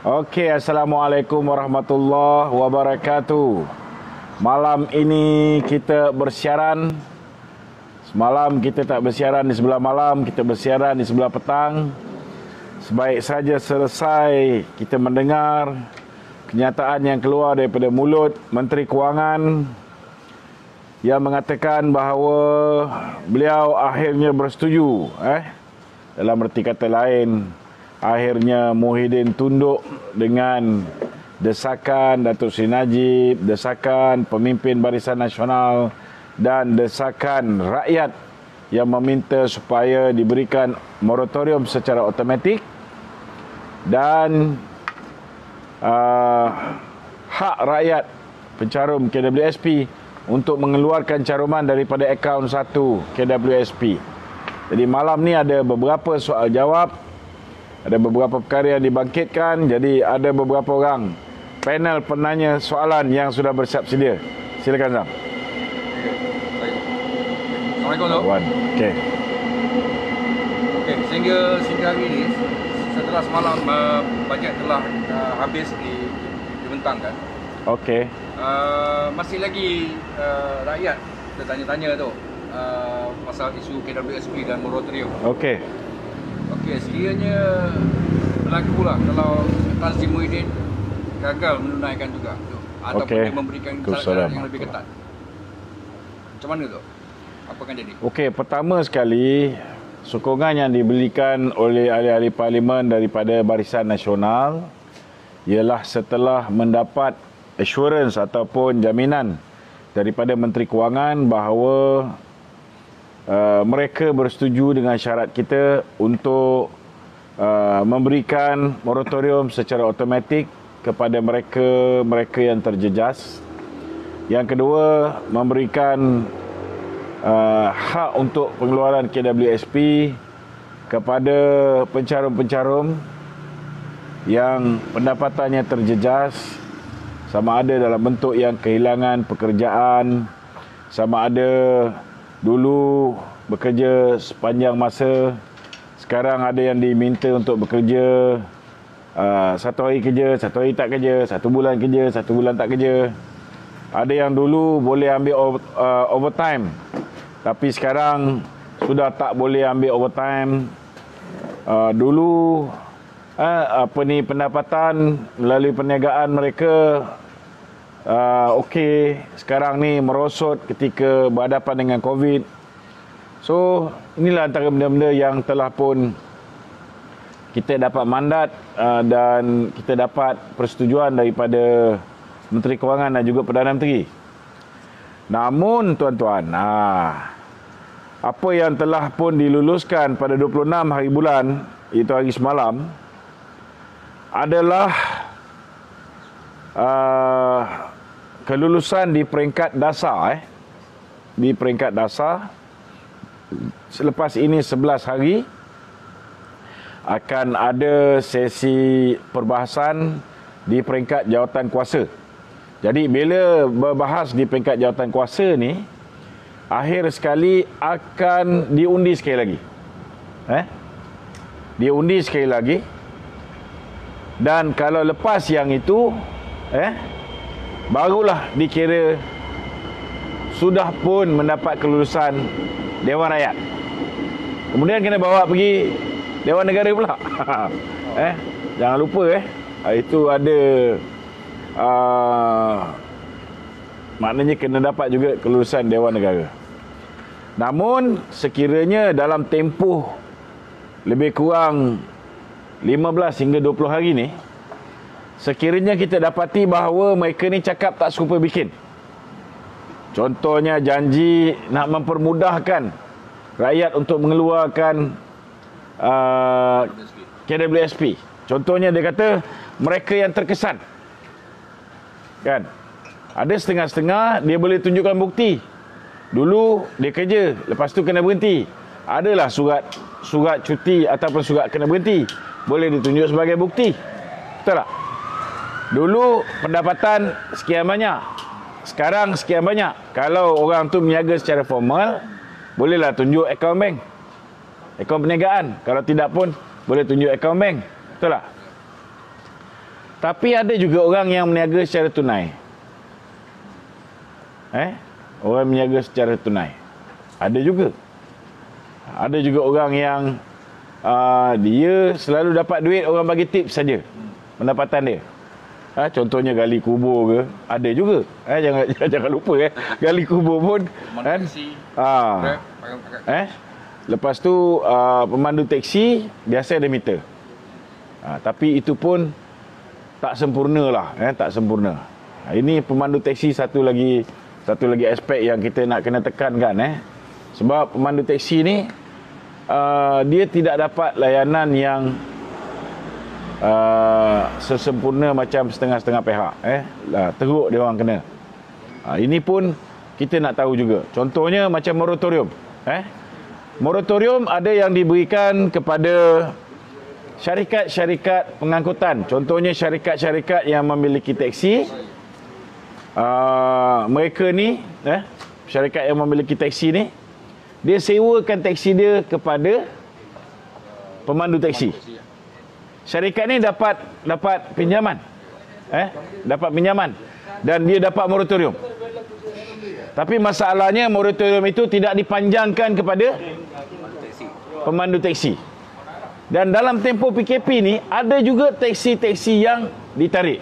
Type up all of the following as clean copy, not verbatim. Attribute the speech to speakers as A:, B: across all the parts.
A: Okey, Assalamualaikum warahmatullahi wabarakatuh. Malam ini kita bersiaran. Semalam kita tak bersiaran di sebelah malam, kita bersiaran di sebelah petang. Sebaik saja selesai kita mendengar kenyataan yang keluar daripada mulut Menteri Kewangan yang mengatakan bahawa beliau akhirnya bersetuju, dalam erti kata lain, akhirnya Muhyiddin tunduk dengan desakan Datuk Seri Najib, desakan pemimpin Barisan Nasional dan desakan rakyat yang meminta supaya diberikan moratorium secara automatik dan hak rakyat pencarum KWSP untuk mengeluarkan caruman daripada akaun 1 KWSP. Jadi malam ni ada beberapa soal jawab, ada beberapa perkara yang dibangkitkan. Jadi ada beberapa orang panel penanya soalan yang sudah bersiap sedia. Silakan Zam.
B: Assalamualaikum Dok.
A: Okey.
B: Okey, sehingga hari ini setelah semalam bajet telah habis dibentangkan.
A: Okey.
B: Masih lagi rakyat bertanya-tanya tu pasal isu KWSP dan moratorium.
A: Okey.
B: Okey, sekiranya berlaku lah kalau Tan Sri Muhyiddin gagal menunaikan juga tu, ataupun dia memberikan syarat yang lebih ketat. Macam mana tu? Apa akan jadi?
A: Okey, pertama sekali sokongan yang diberikan oleh ahli-ahli parlimen daripada Barisan Nasional ialah setelah mendapat assurance ataupun jaminan daripada Menteri Kewangan bahawa mereka bersetuju dengan syarat kita untuk memberikan moratorium secara automatik kepada mereka yang terjejas. Yang kedua, memberikan hak untuk pengeluaran KWSP kepada pencarum-pencarum yang pendapatannya terjejas, sama ada dalam bentuk yang kehilangan pekerjaan, sama ada dulu bekerja sepanjang masa, sekarang ada yang diminta untuk bekerja 1 hari kerja, 1 hari tak kerja, 1 bulan kerja, 1 bulan tak kerja. Ada yang dulu boleh ambil overtime, tapi sekarang sudah tak boleh ambil overtime. Dulu pendapatan melalui perniagaan mereka okey, sekarang ni merosot ketika berhadapan dengan COVID. So inilah antara benda-benda yang telah pun kita dapat mandat dan kita dapat persetujuan daripada Menteri Kewangan dan juga Perdana Menteri. Namun tuan-tuan, apa yang telah pun diluluskan pada 26 hari bulan, iaitu hari semalam, adalah kelulusan di peringkat dasar. Di peringkat dasar, selepas ini 11 hari akan ada sesi perbahasan di peringkat jawatan kuasa. Jadi bila berbahas di peringkat jawatan kuasa ni, akhir sekali akan diundi sekali lagi. Diundi sekali lagi. Dan kalau lepas yang itu, barulah dikira sudah pun mendapat kelulusan Dewan Rakyat. Kemudian kena bawa pergi Dewan Negara pula. Jangan lupa itu ada maknanya kena dapat juga kelulusan Dewan Negara. Namun sekiranya dalam tempoh lebih kurang 15 hingga 20 hari ni, sekiranya kita dapati bahawa mereka ni cakap tak serupa bikin. Contohnya janji nak mempermudahkan rakyat untuk mengeluarkan KWSP. Contohnya dia kata mereka yang terkesan, kan? Ada setengah-setengah dia boleh tunjukkan bukti. Dulu dia kerja, lepas tu kena berhenti. Adalah surat cuti ataupun surat kena berhenti, boleh ditunjuk sebagai bukti. Betul tak? Dulu pendapatan sekian banyak, sekarang sekian banyak. Kalau orang tu meniaga secara formal, bolehlah tunjuk akaun bank, akaun perniagaan. Kalau tidak pun boleh tunjuk akaun bank. Betul tak? Tapi ada juga orang yang meniaga secara tunai. Orang meniaga secara tunai. Ada juga. Ada juga orang yang dia selalu dapat duit, orang bagi tips saja pendapatan dia. Contohnya gali kubur ke, ada juga. Jangan lupa gali kubur pun kan. Lepas tu pemandu teksi biasa ada meter. Tapi itu pun tak sempurna lah, tak sempurna. Ini pemandu teksi satu lagi aspek yang kita nak kena tekankan. Sebab pemandu teksi ni dia tidak dapat layanan yang sesempurna macam setengah-setengah pihak. Teruk dia orang kena. Ini pun kita nak tahu juga. Contohnya macam moratorium. Moratorium ada yang diberikan kepada syarikat-syarikat pengangkutan. Contohnya syarikat-syarikat yang memiliki teksi. Mereka ni, syarikat yang memiliki teksi ni, dia sewakan teksi dia kepada pemandu teksi. Syarikat ni dapat pinjaman. Dapat pinjaman. Dan dia dapat moratorium. Tapi masalahnya moratorium itu tidak dipanjangkan kepada pemandu teksi. Dan dalam tempoh PKP ni ada juga teksi-teksi yang ditarik.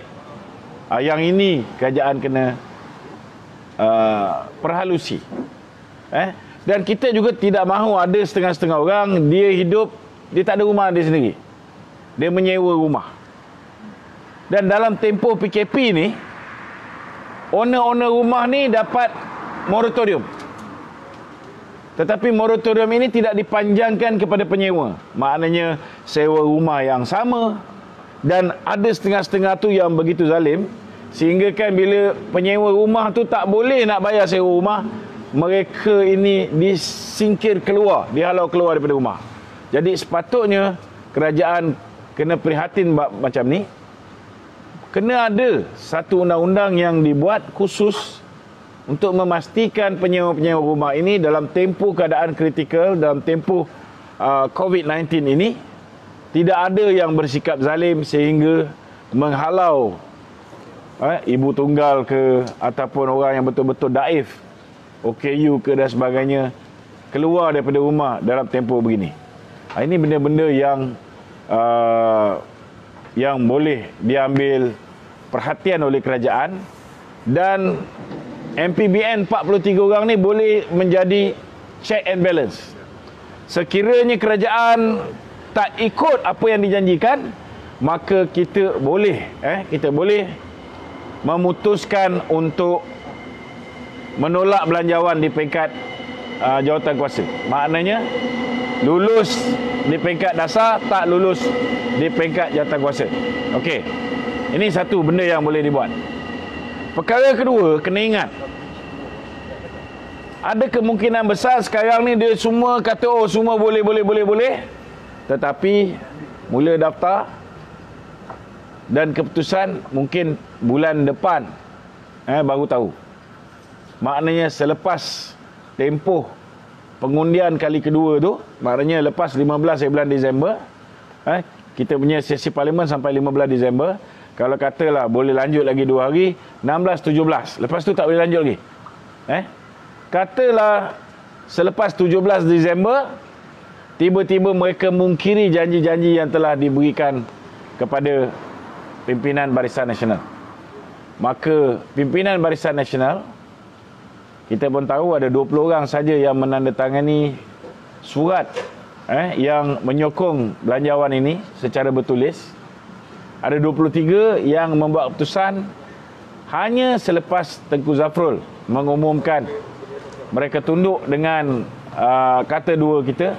A: Yang ini kerajaan kena perhalusi. Dan kita juga tidak mahu ada setengah-setengah orang dia hidup, dia tak ada rumah dia sendiri. Dia menyewa rumah. Dan dalam tempoh PKP ni, owner-owner rumah ni dapat moratorium. Tetapi moratorium ini tidak dipanjangkan kepada penyewa. Maknanya sewa rumah yang sama. Dan ada setengah-setengah tu yang begitu zalim, sehingga kan bila penyewa rumah tu tak boleh nak bayar sewa rumah, mereka ini disingkir keluar, dihalau keluar daripada rumah. Jadi sepatutnya kerajaan kena prihatin macam ni. Kena ada satu undang-undang yang dibuat khusus untuk memastikan penyewa-penyewa rumah ini dalam tempoh keadaan kritikal, dalam tempoh COVID-19 ini, tidak ada yang bersikap zalim sehingga menghalau ibu tunggal ke ataupun orang yang betul-betul daif, OKU ke dan sebagainya, keluar daripada rumah dalam tempoh begini. Ini benda-benda yang boleh diambil perhatian oleh kerajaan, dan MPBN 43 orang ni boleh menjadi check and balance. Sekiranya kerajaan tak ikut apa yang dijanjikan, maka kita boleh memutuskan untuk menolak belanjawan di peringkat jawatan kuasa. Maknanya lulus di peringkat dasar, tak lulus di peringkat jawatan kuasa. Okey. Ini satu benda yang boleh dibuat. Perkara kedua, kena ingat, ada kemungkinan besar sekarang ni dia semua kata semua boleh. Tetapi mula daftar dan keputusan mungkin bulan depan baru tahu. Maknanya selepas tempoh pengundian kali kedua tu, maknanya lepas 15 bulan Disember, kita punya sesi parlimen sampai 15 Disember. Kalau katalah boleh lanjut lagi 2 hari, 16, 17. Lepas tu tak boleh lanjut lagi. Katalah selepas 17 Disember, tiba-tiba mereka mungkiri janji-janji yang telah diberikan kepada pimpinan Barisan Nasional. Maka pimpinan Barisan Nasional, kita pun tahu ada 20 orang saja yang menandatangani surat yang menyokong belanjawan ini secara bertulis. Ada 23 yang membuat keputusan hanya selepas Tengku Zafrul mengumumkan mereka tunduk dengan kata dua kita.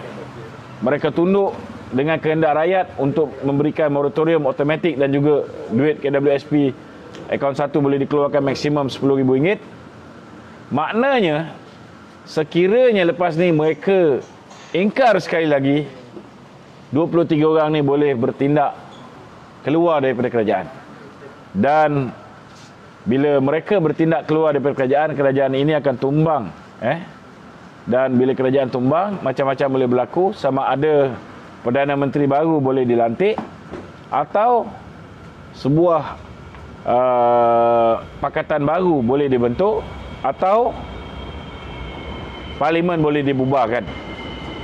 A: Mereka tunduk dengan kehendak rakyat untuk memberikan moratorium automatik dan juga duit KWSP akaun 1 boleh dikeluarkan maksimum RM10,000. Maknanya sekiranya lepas ni mereka ingkar sekali lagi, 23 orang ni boleh bertindak keluar daripada kerajaan. Dan bila mereka bertindak keluar daripada kerajaan, kerajaan ini akan tumbang. Dan bila kerajaan tumbang, macam-macam boleh berlaku. Sama ada Perdana Menteri baru boleh dilantik, atau sebuah pakatan baru boleh dibentuk atau parlimen boleh dibubarkan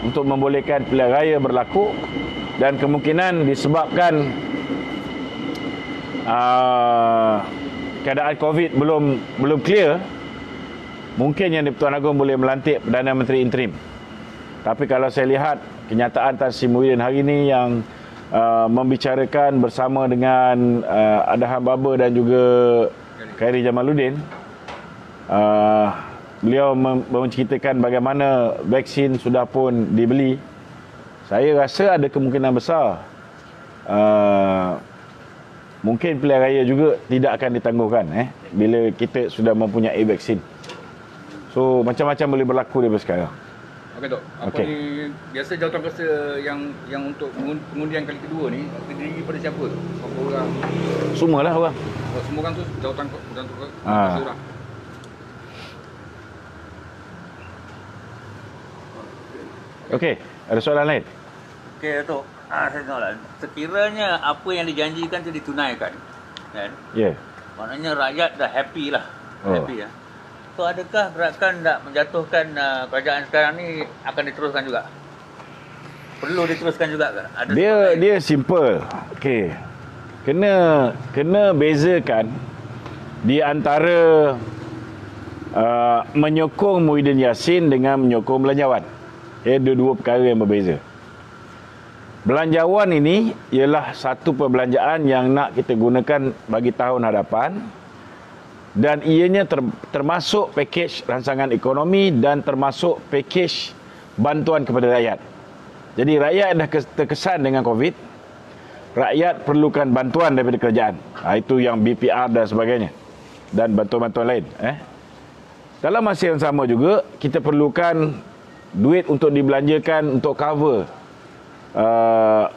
A: untuk membolehkan pilihan raya berlaku, dan kemungkinan disebabkan keadaan COVID belum clear, mungkin Yang di-Pertuan Agong boleh melantik Perdana Menteri interim. Tapi kalau saya lihat kenyataan Tan Sri Muhyiddin hari ini yang membicarakan bersama dengan Adham Baba dan juga Khairi Jamaluddin, beliau menceritakan bagaimana vaksin sudah pun dibeli. Saya rasa ada kemungkinan besar mungkin pilihan raya juga tidak akan ditangguhkan bila kita sudah mempunyai vaksin. So macam-macam boleh berlaku daripada sekarang.
B: Okey Tok. Apa ni biasa jawatankuasa yang untuk pengundian kali kedua ni terdiri pada siapa? Berapa orang?
A: Semualah orang.
B: Semua orang tu jawatankuasa orang.
C: Okey,
A: ada soalan lain?
C: Okey Datuk. Saya tengoklah. Sekiranya apa yang dijanjikan tu ditunaikan, kan?
A: Ya. Yeah.
C: Maknanya rakyat dah happy lah. Happy ya. So adakah gerakan nak menjatuhkan kerajaan sekarang ni akan diteruskan juga? Perlu diteruskan juga ke? Ada
A: dia simple. Okey. Kena bezakan di antara menyokong Muhyiddin Yassin dengan menyokong belanjawan. Dua perkara yang berbeza. Belanjawan ini ialah satu perbelanjaan yang nak kita gunakan bagi tahun hadapan, dan ianya termasuk pakej rancangan ekonomi dan termasuk pakej bantuan kepada rakyat. Jadi rakyat dah terkesan dengan COVID, rakyat perlukan bantuan daripada kerajaan. Itu yang BPR dan sebagainya, dan bantuan-bantuan lain. Dalam masa yang sama juga kita perlukan duit untuk dibelanjakan untuk cover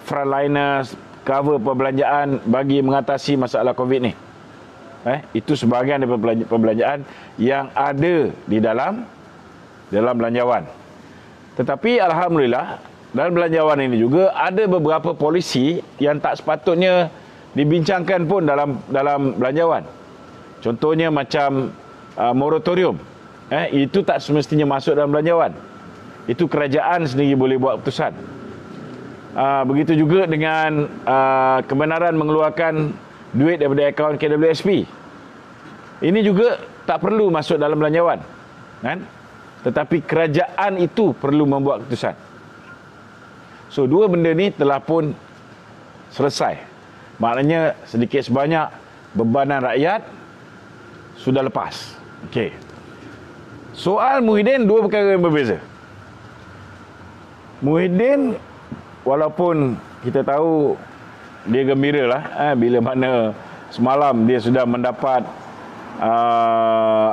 A: frontliners, cover perbelanjaan bagi mengatasi masalah COVID ni. Itu sebahagian daripada perbelanjaan yang ada di dalam belanjawan. Tetapi alhamdulillah dalam belanjawan ini juga ada beberapa polisi yang tak sepatutnya dibincangkan pun dalam belanjawan. Contohnya macam moratorium. Itu tak semestinya masuk dalam belanjawan. Itu kerajaan sendiri boleh buat keputusan. Begitu juga dengan kebenaran mengeluarkan duit daripada akaun KWSP. Ini juga tak perlu masuk dalam belanjawan, kan? Tetapi kerajaan itu perlu membuat keputusan. So dua benda ni telah pun selesai. Maknanya sedikit sebanyak bebanan rakyat sudah lepas. Okey. Soal Muhyiddin, dua perkara yang berbeza. Muhyiddin, walaupun kita tahu dia gembira lah bila mana semalam dia sudah mendapat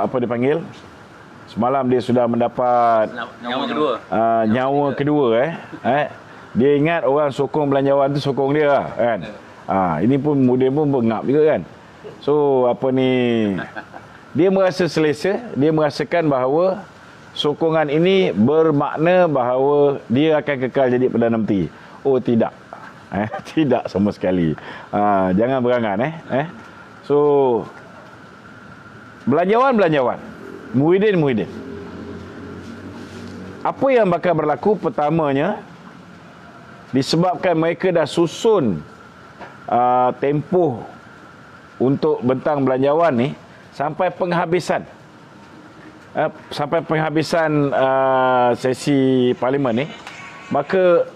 A: apa dipanggil, semalam dia sudah mendapat nyawa kedua. Dia ingat orang sokong belanjawan tu sokong dia lah, kan. Ini pun Muhyiddin pun bengap juga, kan. So apa ni, dia merasa selesa, dia merasakan bahawa sokongan ini bermakna bahawa dia akan kekal jadi Perdana Menteri. Oh tidak. Tidak sama sekali. Jangan berangan. So belanjawan. Muhyiddin. Apa yang bakal berlaku? Pertamanya, disebabkan mereka dah susun tempoh untuk bentang belanjawan ni sampai penghabisan sesi parlimen ni, maka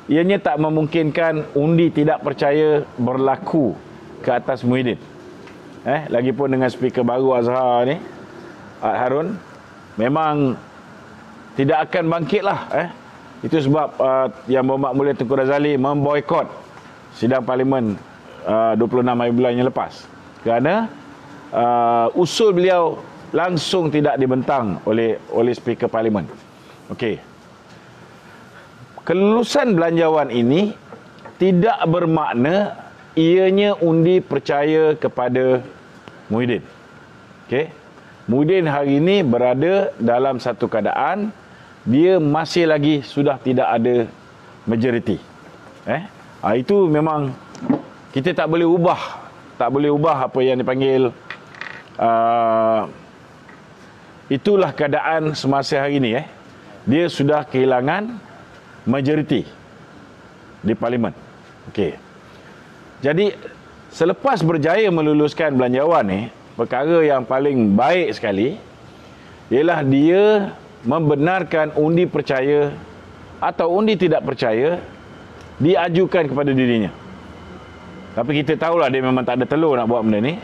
A: ianya tak memungkinkan undi tidak percaya berlaku ke atas Muhyiddin. Lagipun dengan speaker baru Azhar ni, Harun, memang tidak akan bangkitlah. Itu sebab Yang Berhormat Mulia Tengku Razali memboikot sidang parlimen 26 hari bulan yang lepas, kerana usul beliau langsung tidak dibentang oleh speaker parlimen. Okey. Kelulusan belanjawan ini tidak bermakna ianya undi percaya kepada Muhyiddin. Okey. Muhyiddin hari ini berada dalam satu keadaan dia masih lagi sudah tidak ada majoriti. Itu memang kita tak boleh ubah tak boleh ubah apa yang dipanggil. Itulah keadaan semasa hari ini. Dia sudah kehilangan majoriti di parlimen. Okey. Jadi selepas berjaya meluluskan belanjawan ni, perkara yang paling baik sekali ialah dia membenarkan undi percaya atau undi tidak percaya diajukan kepada dirinya. Tapi kita tahulah dia memang tak ada telur nak buat benda ni.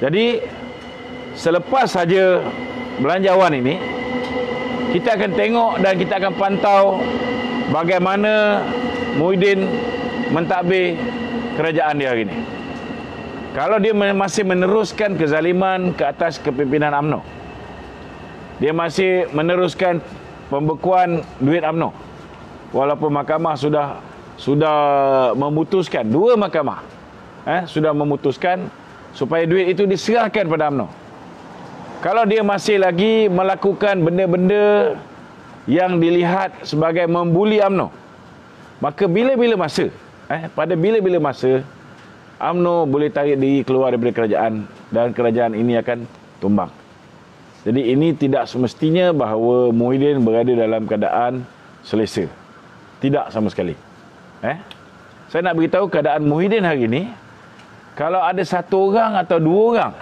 A: Jadi selepas saja belanjawan ini, kita akan tengok dan kita akan pantau bagaimana Muhyiddin mentadbir kerajaan dia hari ini. Kalau dia masih meneruskan kezaliman ke atas kepimpinan UMNO, dia masih meneruskan pembekuan duit UMNO, walaupun mahkamah sudah memutuskan, dua mahkamah sudah memutuskan supaya duit itu diserahkan pada UMNO. Kalau dia masih lagi melakukan benda-benda yang dilihat sebagai membuli UMNO, maka bila-bila masa, pada bila-bila masa, UMNO boleh tarik diri keluar daripada kerajaan dan kerajaan ini akan tumbang. Jadi ini tidak semestinya bahawa Muhyiddin berada dalam keadaan selesa. Tidak sama sekali. Saya nak beritahu keadaan Muhyiddin hari ini, kalau ada satu orang atau dua orang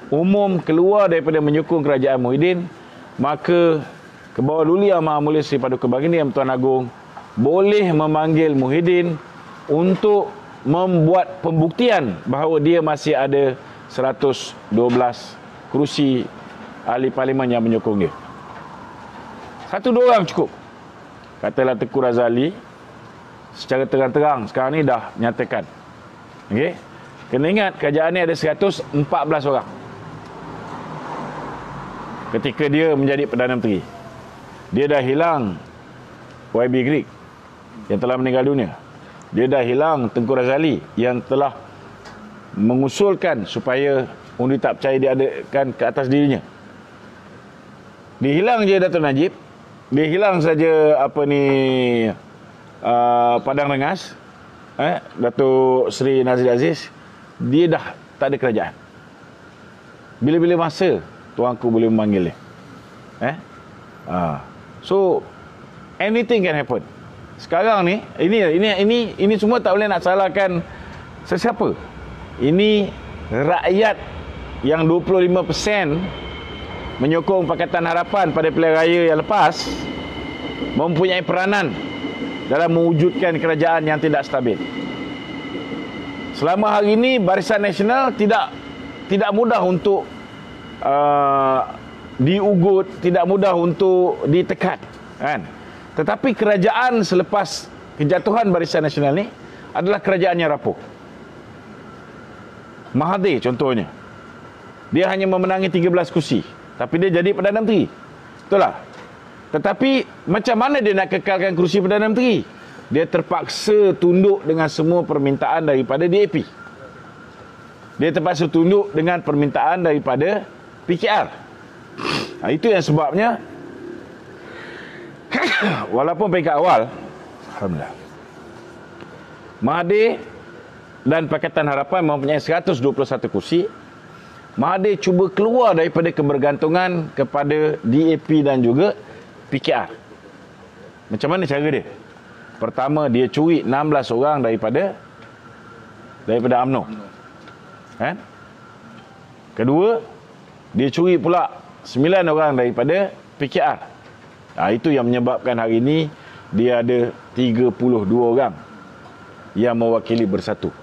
A: umum keluar daripada menyokong kerajaan Muhyiddin, maka Kebawah Duli Yang Maha Mulia Sri Paduka Baginda Yang Tuan Agong boleh memanggil Muhyiddin untuk membuat pembuktian bahawa dia masih ada 112 kerusi ahli parlimen yang menyokong dia. Satu dua orang cukup. Katalah Tengku Razali secara terang-terang sekarang ni dah nyatakan. Okey. Kena ingat kerajaan ni ada 114 orang ketika dia menjadi Perdana Menteri. Dia dah hilang YB Greig yang telah meninggal dunia. Dia dah hilang Tengku Razali yang telah mengusulkan supaya undi tak percaya diadakan ke atas dirinya. Dia hilang je Dato' Najib. Dia hilang saja Padang Rengas, Dato' Sri Nazir Aziz. Dia dah tak ada kerajaan. Bila-bila masa tuanku boleh memanggil dia. So anything can happen. Sekarang ni ini semua tak boleh nak salahkan sesiapa. Ini rakyat yang 25% menyokong Pakatan Harapan pada pilihan raya yang lepas mempunyai peranan dalam mewujudkan kerajaan yang tidak stabil. Selama hari ini Barisan Nasional tidak mudah untuk diugut, tidak mudah untuk ditekan, kan? Tetapi kerajaan selepas kejatuhan Barisan Nasional ni adalah kerajaan yang rapuh. Mahathir contohnya, dia hanya memenangi 13 kursi, tapi dia jadi Perdana Menteri. Betul tak? Tetapi macam mana dia nak kekalkan kursi Perdana Menteri? Dia terpaksa tunduk dengan semua permintaan daripada DAP. Dia terpaksa tunduk dengan permintaan daripada PKR. Itu yang sebabnya walaupun peringkat awal, alhamdulillah, Mahathir dan Pakatan Harapan mempunyai 121 kursi. Mahathir cuba keluar daripada kebergantungan kepada DAP dan juga PKR. Macam mana cara dia? Pertama, dia curi 16 orang daripada UMNO. Kan? Kedua, dia curi pula 9 orang daripada PKR. Itu yang menyebabkan hari ini dia ada 32 orang yang mewakili Bersatu.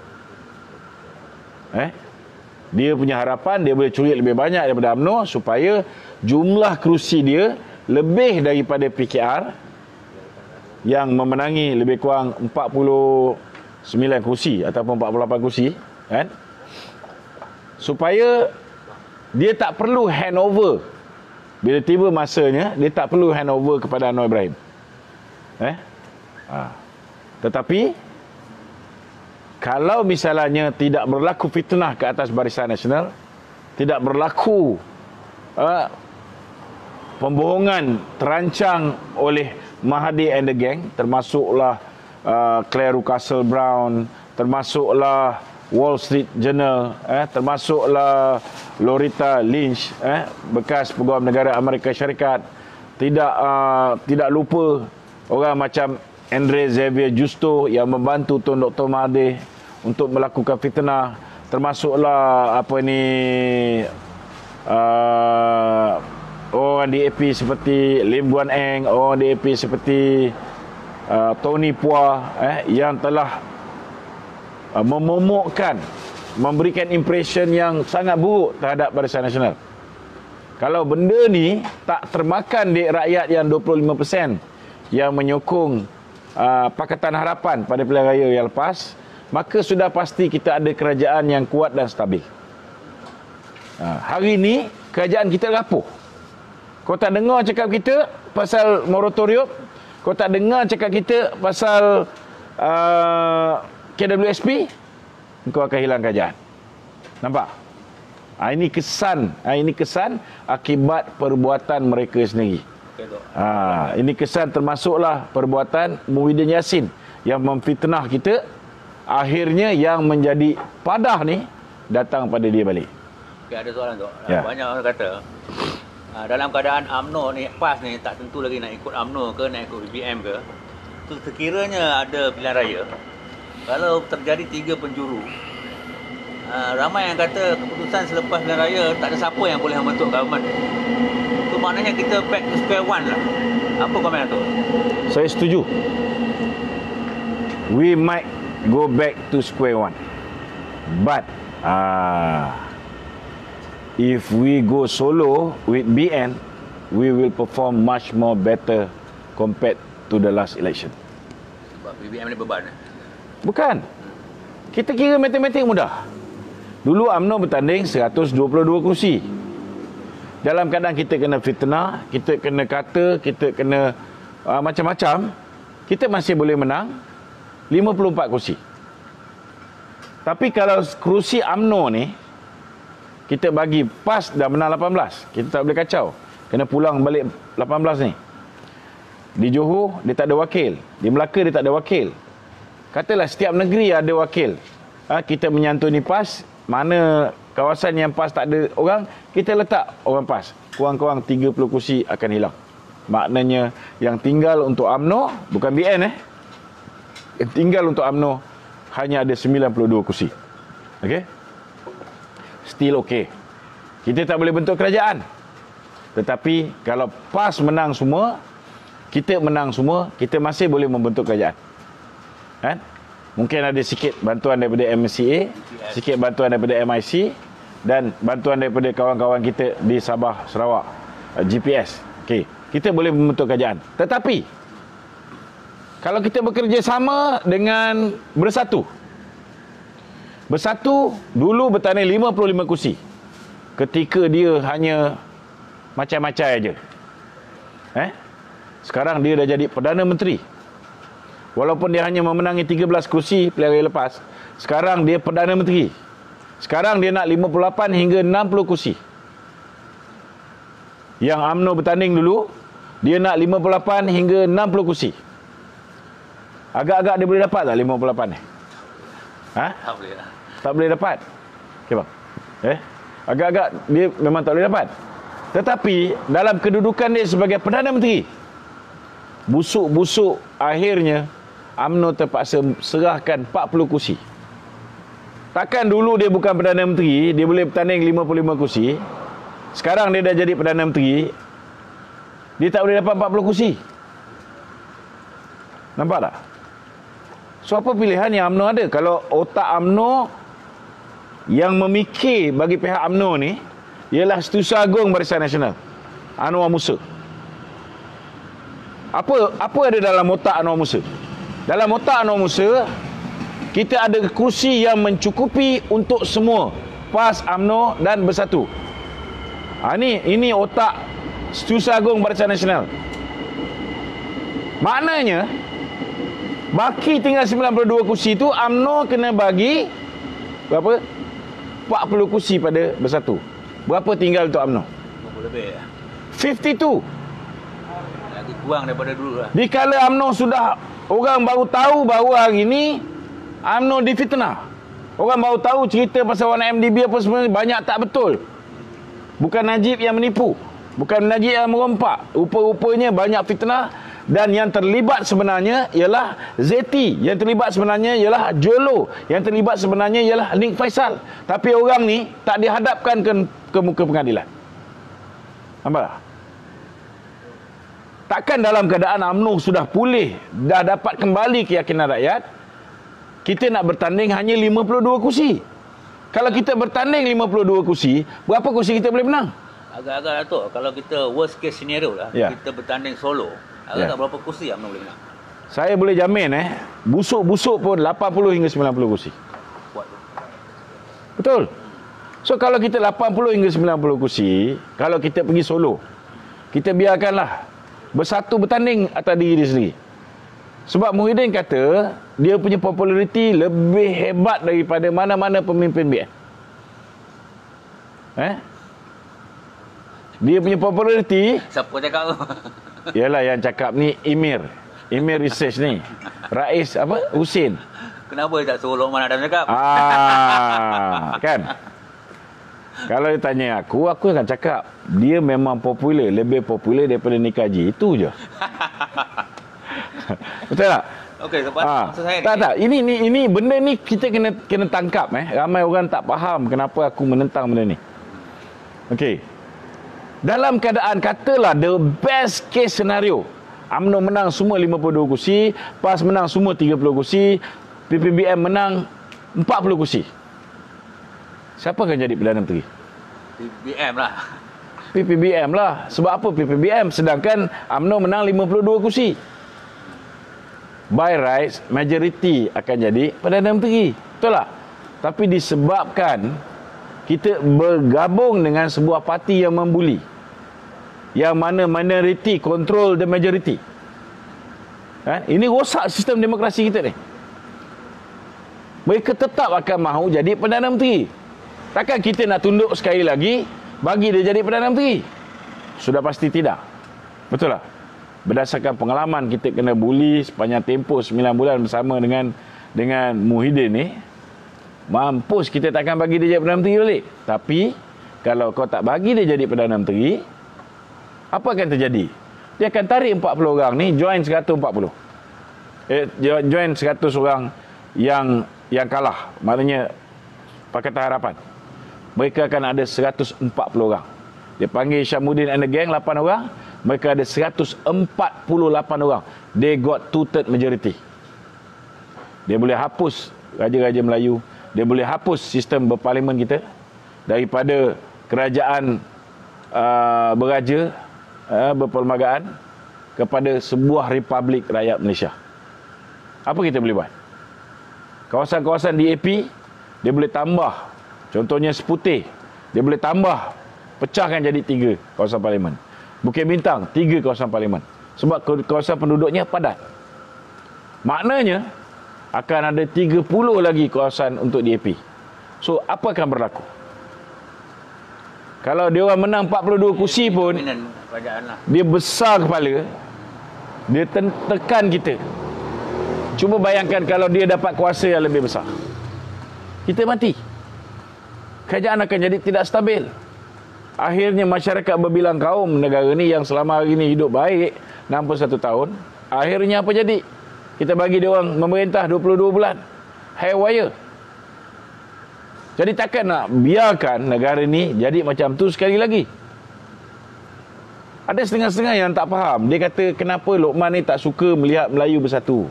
A: Dia punya harapan dia boleh curi lebih banyak daripada UMNO supaya jumlah kerusi dia lebih daripada PKR yang memenangi lebih kurang 49 kursi ataupun 48 kursi, kan? Supaya dia tak perlu handover. Bila tiba masanya, dia tak perlu handover kepada Anwar Ibrahim. Tetapi kalau misalnya tidak berlaku fitnah ke atas Barisan Nasional, tidak berlaku pembohongan terancang oleh Mahathir and the gang, termasuklah Claire Russell Brown, termasuklah Wall Street Journal, termasuklah Loretta Lynch, bekas pegawai negara Amerika Syarikat, tidak lupa orang macam Andre Xavier Justo yang membantu Tun Dr. Mahathir untuk melakukan fitnah, termasuklah orang DAP seperti Lim Guan Eng, orang DAP seperti Tony Phua yang telah memomokkan, memberikan impression yang sangat buruk terhadap Barisan Nasional. Kalau benda ni tak termakan di rakyat yang 25% yang menyokong Pakatan Harapan pada pilihan raya yang lepas, maka sudah pasti kita ada kerajaan yang kuat dan stabil. Hari ini kerajaan kita rapuh. Kau tak dengar cakap kita pasal moratorium, kau tak dengar cakap kita pasal KWSP, kau akan hilang kerajaan. Nampak? Ini kesan akibat perbuatan mereka sendiri. Ini kesan termasuklah perbuatan Muhyiddin Yassin yang memfitnah kita. Akhirnya yang menjadi padah ni datang pada dia balik.
C: Okay, ada soalan tu. Ya. Banyak orang kata dalam keadaan UMNO ni PAS ni tak tentu lagi nak ikut UMNO ke nak ikut BBM ke. Tu sekiranya ada pilihan raya, kalau terjadi 3 penjuru, ramai yang kata keputusan selepas pilihan raya tak ada siapa yang boleh membentuk government. Tu maknanya kita back to square one lah. Apa komen tu?
A: Saya setuju. We might go back to square one. But if we go solo with BN, we will perform much more better compared to the last election.
C: Sebab BBM ni beban.
A: Bukan. Kita kira matematik mudah. Dulu UMNO bertanding 122 kursi. Dalam keadaan kita kena fitnah, kita kena kata, kita kena macam-macam, kita masih boleh menang 54 kursi. Tapi kalau kursi UMNO ni kita bagi PAS dah menang 18, kita tak boleh kacau. Kena pulang balik 18 ni. Di Johor dia tak ada wakil, di Melaka dia tak ada wakil. Katalah setiap negeri ada wakil. Kita menyantuni PAS, mana kawasan yang PAS tak ada orang, kita letak orang PAS. Kurang-kurang 30 kursi akan hilang. Maknanya yang tinggal untuk UMNO, bukan BN yang tinggal untuk UMNO hanya ada 92 kursi. Okey? Still okey. Kita tak boleh bentuk kerajaan. Tetapi kalau PAS menang semua, kita menang semua, kita masih boleh membentuk kerajaan. Kan? Mungkin ada sikit bantuan daripada MCA, sikit bantuan daripada MIC dan bantuan daripada kawan-kawan kita di Sabah, Sarawak, GPS. Okey, kita boleh membentuk kerajaan. Tetapi kalau kita bekerja sama dengan Bersatu. Bersatu dulu bertanding 55 kursi. Ketika dia hanya macam-macam aja. Sekarang dia dah jadi Perdana Menteri. Walaupun dia hanya memenangi 13 kursi pilihan raya lepas, sekarang dia Perdana Menteri. Sekarang dia nak 58 hingga 60 kursi. Yang UMNO bertanding dulu, dia nak 58 hingga 60 kursi. Agak-agak dia boleh dapat tak 58 ni?
C: Tak boleh lah.
A: Tak boleh dapat. Okey bang. Agak-agak dia memang tak boleh dapat. Tetapi dalam kedudukan dia sebagai Perdana Menteri, busuk-busuk akhirnya UMNO terpaksa serahkan 40 kursi. Takkan dulu dia bukan Perdana Menteri, dia boleh bertanding 55 kursi. Sekarang dia dah jadi Perdana Menteri, dia tak boleh dapat 40 kursi. Nampak tak? So apa pilihan yang UMNO ada? Kalau otak UMNO yang memikir bagi pihak UMNO ni ialah Setiausaha Agung Barisan Nasional, Anwar Musa. Apa ada dalam otak Anwar Musa? Dalam otak Anwar Musa, kita ada kursi yang mencukupi untuk semua, PAS, UMNO dan Bersatu. Ini otak Setiausaha Agung Barisan Nasional. Maknanya baki tinggal 92 kursi tu, UMNO kena bagi berapa? 40 kursi pada Bersatu. Berapa tinggal untuk UMNO?
C: 50 lebih lah.
A: 52.
C: Lagi kurang daripada dulu lah.
A: Dikala UMNO sudah, orang baru tahu bahawa hari ini UMNO difitnah. Orang baru tahu cerita pasal warna MDB apa sebenarnya banyak tak betul. Bukan Najib yang menipu. Bukan Najib yang merompak. Rupa-rupanya banyak fitnah. Dan yang terlibat sebenarnya ialah Zeti. Yang terlibat sebenarnya ialah Jolo. Yang terlibat sebenarnya ialah Nik Faisal. Tapi orang ni tak dihadapkan ke muka pengadilan. Nampak tak? Takkan dalam keadaan UMNO sudah pulih, dah dapat kembali keyakinan rakyat, kita nak bertanding hanya 52 kursi. Kalau kita bertanding 52 kursi, berapa kursi kita boleh menang?
C: Agak-agak Datuk, kalau kita worst case scenario lah, kita bertanding solo, agak tak berapa kursi UMNO boleh menang?
A: Saya boleh jamin busuk-busuk pun 80 hingga 90 kursi.
C: Kuat tu.
A: Betul. So kalau kita 80 hingga 90 kursi, kalau kita pergi solo, kita biarkanlah bersatu bertanding atas diri dia sendiri. Sebab Muhyiddin kata dia punya populariti lebih hebat daripada mana-mana pemimpin BN. Dia punya populariti,
C: siapa cakap tu?
A: Yalah yang cakap ni Emir Research ni. Rais apa? Husin.
C: Kenapa dia tak suruh Lokman Adam cakap?
A: Kan? Kalau dia tanya aku akan cakap dia memang popular, lebih popular daripada Nik Haji. Itu je. Betul tak?
C: Okey, maksud saya
A: tak. Ini benda ni kita kena tangkap. Ramai orang tak faham kenapa aku menentang benda ni. Okey. Dalam keadaan katalah the best case scenario, UMNO menang semua 52 kursi, PAS menang semua 30 kursi, PPBM menang 40 kursi. Siapa akan jadi Perdana Menteri? PPBM lah. Sebab apa PPBM? Sedangkan UMNO menang 52 kursi. By rights, majority akan jadi Perdana Menteri. Betul tak? Tapi disebabkan kita bergabung dengan sebuah parti yang membuli, yang mana minority control the majority. Ini rosak sistem demokrasi kita ni. Mereka tetap akan mahu jadi Perdana Menteri. Takkan kita nak tunduk sekali lagi bagi dia jadi Perdana Menteri? Sudah pasti tidak. Betul tak? Berdasarkan pengalaman kita kena buli sepanjang tempoh 9 bulan bersama dengan Muhyiddin ni, mampus kita takkan bagi dia jadi Perdana Menteri balik. Tapi kalau kau tak bagi dia jadi Perdana Menteri, apa akan terjadi? Dia akan tarik 40 orang ni join 140. Join 100 orang yang kalah. Maknanya Pakatan Harapan. Mereka akan ada 140 orang. Dia panggil Syamuddin and the gang 8 orang. Mereka ada 148 orang. They got 2/3 majority. Dia boleh hapus Raja-Raja Melayu. Dia boleh hapus sistem berparlimen kita daripada kerajaan beraja, berperlembagaan kepada sebuah republik rakyat Malaysia. Apa kita boleh buat? Kawasan-kawasan DAP dia boleh tambah. Contohnya Seputih, dia boleh tambah, pecahkan jadi 3 kawasan parlimen. Bukit Bintang 3 kawasan parlimen. Sebab kawasan penduduknya padat. Maknanya akan ada 30 lagi kawasan untuk DAP. So apa akan berlaku? Kalau dia orang menang 42 kursi pun, dia besar kepala, dia tekan kita. Cuba bayangkan kalau dia dapat kuasa yang lebih besar, kita mati. Kerajaan akan jadi tidak stabil. Akhirnya masyarakat berbilang kaum negara ni yang selama hari ni hidup baik 61 tahun, akhirnya apa jadi? Kita bagi dia orang memerintah 22 bulan. Haywire. Jadi takkan nak biarkan negara ni jadi macam tu sekali lagi. Ada setengah-setengah yang tak faham. Dia kata kenapa Lokman ni tak suka melihat Melayu bersatu.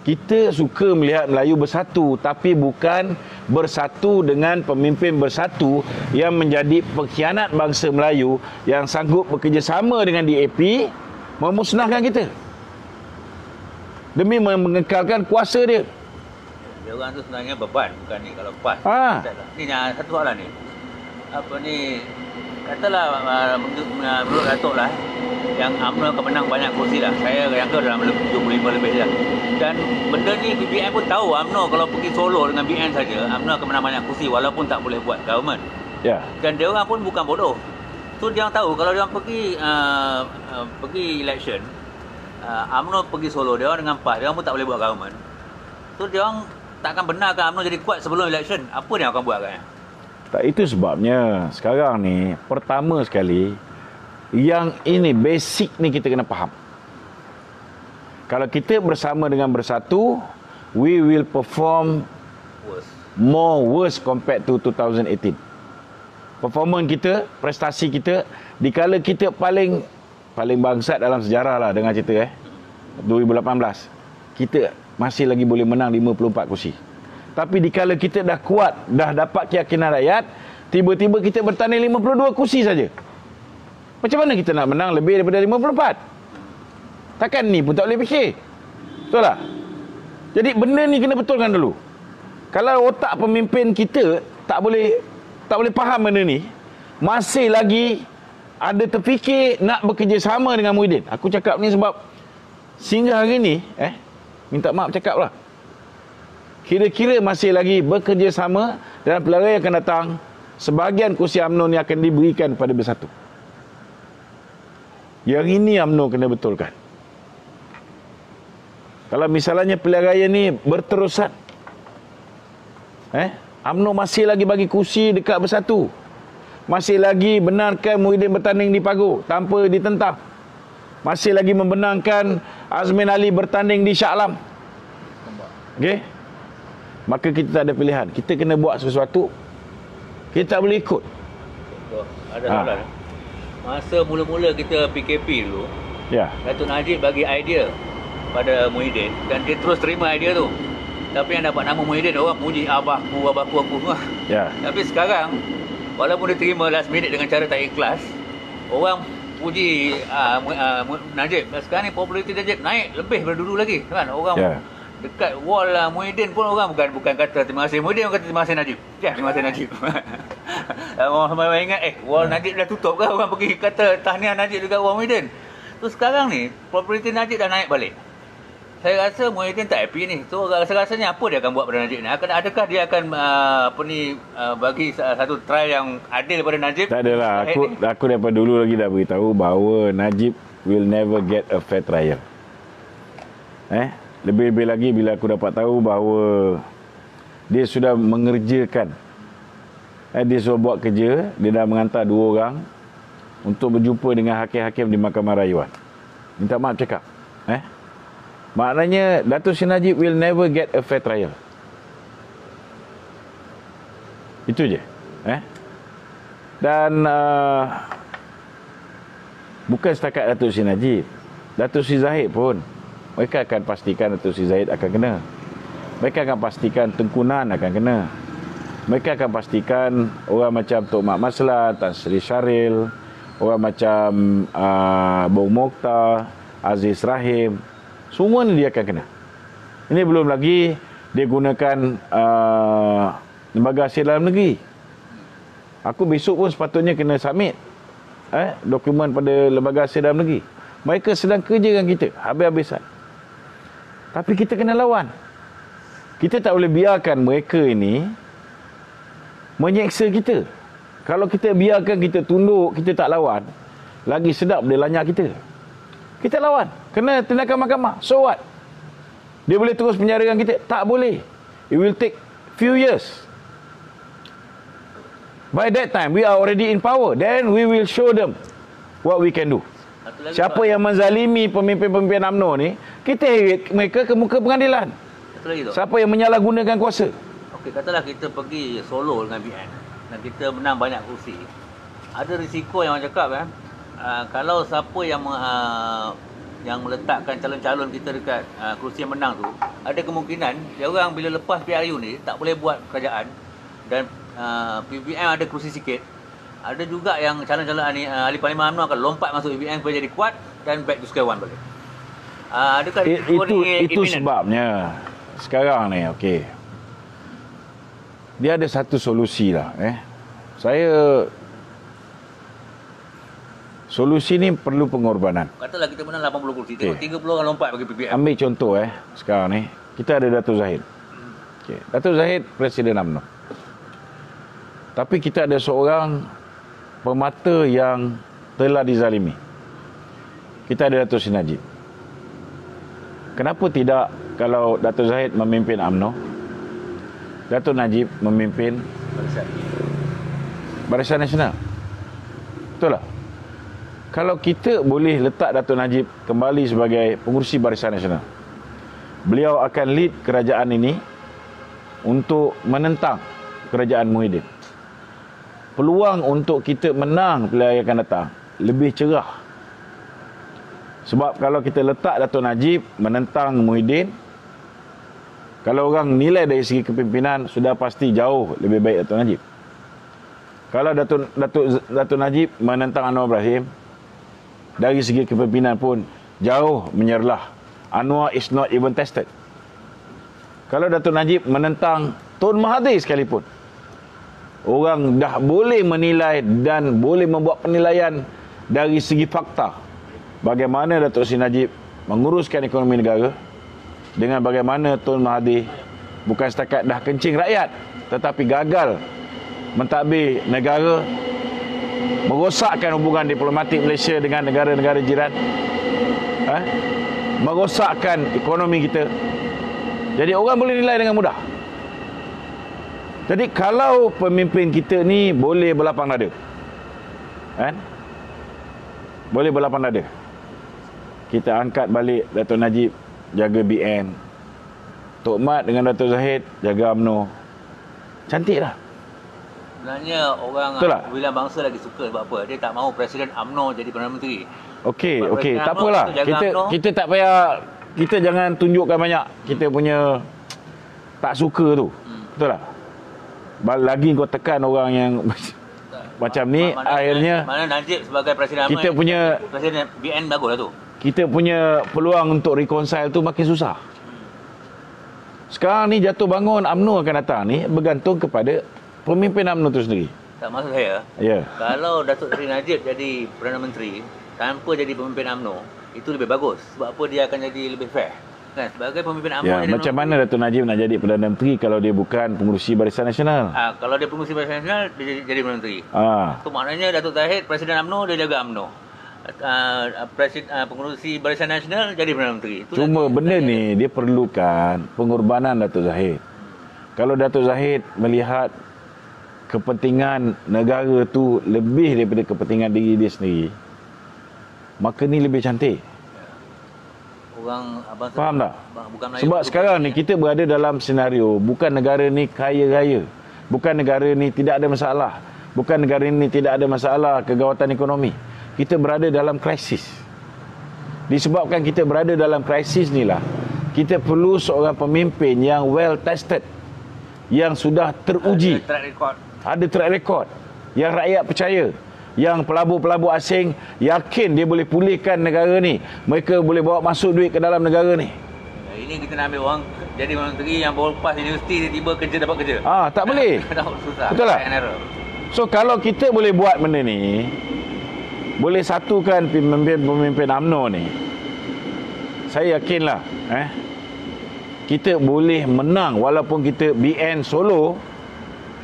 A: Kita suka melihat Melayu bersatu, tapi bukan bersatu dengan pemimpin bersatu yang menjadi pengkhianat bangsa Melayu, yang sanggup bekerjasama dengan DAP memusnahkan kita demi mengekalkan kuasa dia.
C: Dia orang tu sebenarnya beban, bukan ni kalau PAS. Ni satu soalan ni. Apa ni, katalah menurut Datuk lah, yang UMNO akan menang banyak kursi lah. Saya jangka dalam 75 lebih lah. Dan benda ni BBM pun tahu UMNO kalau pergi solo dengan BN saja, UMNO akan menang banyak kursi walaupun tak boleh buat government. Dan dia orang pun bukan bodoh. So dia orang tahu kalau dia orang pergi election, UMNO pergi solo, dia orang dengan PAS, dia orang pun tak boleh buat government. So dia orang takkan benarkan UMNO jadi kuat sebelum election. Apa yang akan buat kan?
A: Tak, itu sebabnya sekarang ni pertama sekali yang ini basic ni kita kena faham. Kalau kita bersama dengan bersatu, we will perform worse compared to 2018. Performance kita, prestasi kita, dikala kita paling bangsat dalam sejarah lah dengan cerita 2018. Kita masih lagi boleh menang 54 kursi. Tapi dikala kita dah kuat, dah dapat keyakinan rakyat, tiba-tiba kita bertanding 52 kursi saja. Macam mana kita nak menang lebih daripada 54? Takkan ni pun tak boleh fikir. Betul tak? Jadi benda ni kena betulkan dulu. Kalau otak pemimpin kita tak boleh faham benda ni, masih lagi ada terfikir nak bekerjasama dengan Muhyiddin. Aku cakap ni sebab sehingga hari ni, minta maaf cakap lah, kira-kira masih lagi bekerjasama dalam pilihan raya akan datang, sebahagian kursi UMNO ni akan diberikan kepada Bersatu. Yang ini UMNO kena betulkan. Kalau misalnya pilihan raya ni berterusan, UMNO masih lagi bagi kursi dekat Bersatu, masih lagi benarkan Muhyiddin bertanding di Paguh tanpa ditentang, masih lagi membenarkan Azmin Ali bertanding di Shah Alam, okey, maka kita tak ada pilihan. Kita kena buat sesuatu. Kita tak boleh ikut.
C: Ada soalan. Masa mula-mula kita PKP dulu, Datuk Najib bagi idea pada Muhyiddin dan dia terus terima idea tu. Tapi yang dapat nama Muhyiddin, orang puji abahku aku. Tapi sekarang, walaupun dia terima last minute dengan cara tak ikhlas, orang puji Najib. Sekarang ni populariti Najib naik lebih daripada dulu lagi kan. Orang dekat wall Muhyiddin pun orang bukan kata terima kasih Muhyiddin, orang kata terima kasih Najib. Terima kasih Najib. Orang ingat wall Najib dah tutup ke, orang pergi kata tahniah Najib dekat wall Muhyiddin. So sekarang ni populariti Najib dah naik balik. Saya rasa Muhyiddin tak happy ni. So rasa-rasanya apa dia akan buat pada Najib ni? Adakah dia akan bagi satu trial yang adil pada Najib?
A: Tak adalah. Aku daripada dulu lagi dah beritahu bahawa Najib will never get a fair trial. Lebih-lebih lagi bila aku dapat tahu bahawa dia sudah mengerjakan, dia sudah buat kerja, dia dah menghantar 2 orang untuk berjumpa dengan hakim-hakim di Mahkamah Rayuan. Minta maaf cakap. Maknanya Datuk Seri Najib will never get a fair trial. Itu je. Dan bukan setakat Datuk Seri Najib, Datuk Seri Zahid pun, mereka akan pastikan Datuk Seri Zahid akan kena. Mereka akan pastikan Tengku Nan akan kena. Mereka akan pastikan orang macam Tok Mat Maslan, Tan Sri Syaril, orang macam Bung Mokhtar, Aziz Rahim, semua ni dia akan kena. Ini belum lagi dia gunakan lembaga hasil dalam negeri. Aku besok pun sepatutnya kena submit dokumen pada lembaga hasil dalam negeri. Mereka sedang kerja dengan kita habis-habisan. Tapi kita kena lawan. Kita tak boleh biarkan mereka ini menyeksa kita. Kalau kita biarkan, kita tunduk, kita tak lawan, lagi sedap dia lanyak kita. Kita lawan. Kena tindakan mahkamah. So what? Dia boleh terus penjarakan kita? Tak boleh. It will take few years. By that time, we are already in power. Then we will show them what we can do. Siapa yang menzalimi pemimpin-pemimpin UMNO ni, kita heret mereka ke muka pengadilan. Siapa yang menyalahgunakan kuasa.
C: Okey, katalah kita pergi solo dengan BN dan kita menang banyak kursi. Ada risiko yang orang cakap kalau siapa yang meletakkan calon-calon kita dekat kursi yang menang tu, ada kemungkinan dia orang bila lepas PRU ni tak boleh buat kerajaan dan PBM ada kursi sikit. Ada juga yang calon-calon ahli parlimen UMNO akan lompat masuk PBM supaya jadi kuat dan back to square one balik. Adakah
A: itu sebabnya sekarang ni okey. Dia ada satu solusi lah solusi ni perlu pengorbanan.
C: Katalah kita menang 80 kursi, tengok 30 orang lompat bagi PBM.
A: Ambil contoh sekarang ni kita ada Datuk Zahid. Datuk Zahid Presiden UMNO. Tapi kita ada seorang pemata yang telah dizalimi. Kita ada Datuk Seri Najib. Kenapa tidak kalau Datuk Zahid memimpin UMNO, Datuk Najib memimpin Barisan Nasional. Betul tak? Kalau kita boleh letak Datuk Najib kembali sebagai pengurusi Barisan Nasional, beliau akan lead kerajaan ini untuk menentang kerajaan Muhyiddin. Peluang untuk kita menang pilihan yang akan datang lebih cerah. Sebab kalau kita letak Datuk Najib menentang Muhyiddin, kalau orang nilai dari segi kepimpinan, sudah pasti jauh lebih baik Datuk Najib. Kalau Datuk Najib menentang Anwar Ibrahim, dari segi kepimpinan pun jauh menyerlah. Anwar is not even tested. Kalau Datuk Najib menentang Tun Mahathir sekalipun, orang dah boleh menilai dan boleh membuat penilaian dari segi fakta bagaimana Datuk Seri Najib menguruskan ekonomi negara, dengan bagaimana Tun Mahathir bukan setakat dah kencing rakyat, tetapi gagal mentadbir negara, merosakkan hubungan diplomatik Malaysia dengan negara-negara jiran, merosakkan ekonomi kita. Jadi orang boleh nilai dengan mudah. Jadi kalau pemimpin kita ni boleh berlapang dada, boleh berlapang dada, kita angkat balik Datuk Najib jaga BN, Tok Mat dengan Datuk Zahid jaga UMNO. Cantik lah.
C: Sebenarnya orang Pilihan Bangsa lagi suka sebab apa? Dia tak mahu Presiden UMNO jadi Perdana Menteri.
A: Okey, tak apalah. Kita tak payah, kita jangan tunjukkan banyak kita punya tak suka tu. Betul tak? Lagi kau tekan orang yang macam ni, akhirnya
C: mana Najib sebagai Presiden UMNO,
A: kita punya
C: Presiden BN baguslah tu.
A: Kita punya peluang untuk reconcile tu makin susah. Sekarang ni jatuh bangun UMNO akan datang ni bergantung kepada pemimpin UMNO tu sendiri.
C: Tak, maksud saya, kalau Datuk Seri Najib jadi Perdana Menteri tanpa jadi pemimpin UMNO, itu lebih bagus. Sebab apa? Dia akan jadi lebih fair. Kan? Sebagai pemimpin UMNO,
A: macam mana Datuk Najib nak jadi Perdana Menteri kalau dia bukan pengurusi Barisan Nasional?
C: Kalau dia pengurusi Barisan Nasional, dia jadi Perdana Menteri. Itu maknanya Datuk Zahid, Presiden UMNO, dia jaga UMNO. Pengurusi Barisan Nasional jadi Perdana Menteri.
A: Cuma benda ni dia perlukan pengorbanan Datuk Zahid. Kalau Datuk Zahid melihat kepentingan negara tu lebih daripada kepentingan diri dia sendiri, maka ni lebih cantik.
C: Orang
A: faham tak? Sebab sekarang ni kita berada dalam senario bukan negara ni kaya raya, bukan negara ni tidak ada masalah, bukan negara ni tidak ada masalah kegawatan ekonomi. Kita berada dalam krisis. Disebabkan kita berada dalam krisis ni lah, kita perlu seorang pemimpin yang well tested, yang sudah teruji, ada track record, yang rakyat percaya, yang pelabur-pelabur asing yakin dia boleh pulihkan negara ni, mereka boleh bawa masuk duit ke dalam negara ni.
C: Ini kita nak ambil orang jadi menteri yang baru lepas universiti, tiba-tiba kerja dapat kerja.
A: Tak boleh.
C: Susah.
A: Betul tak? So kalau kita boleh buat benda ni, boleh satukan pemimpin UMNO ni, saya yakinlah kita boleh menang. Walaupun kita BN solo,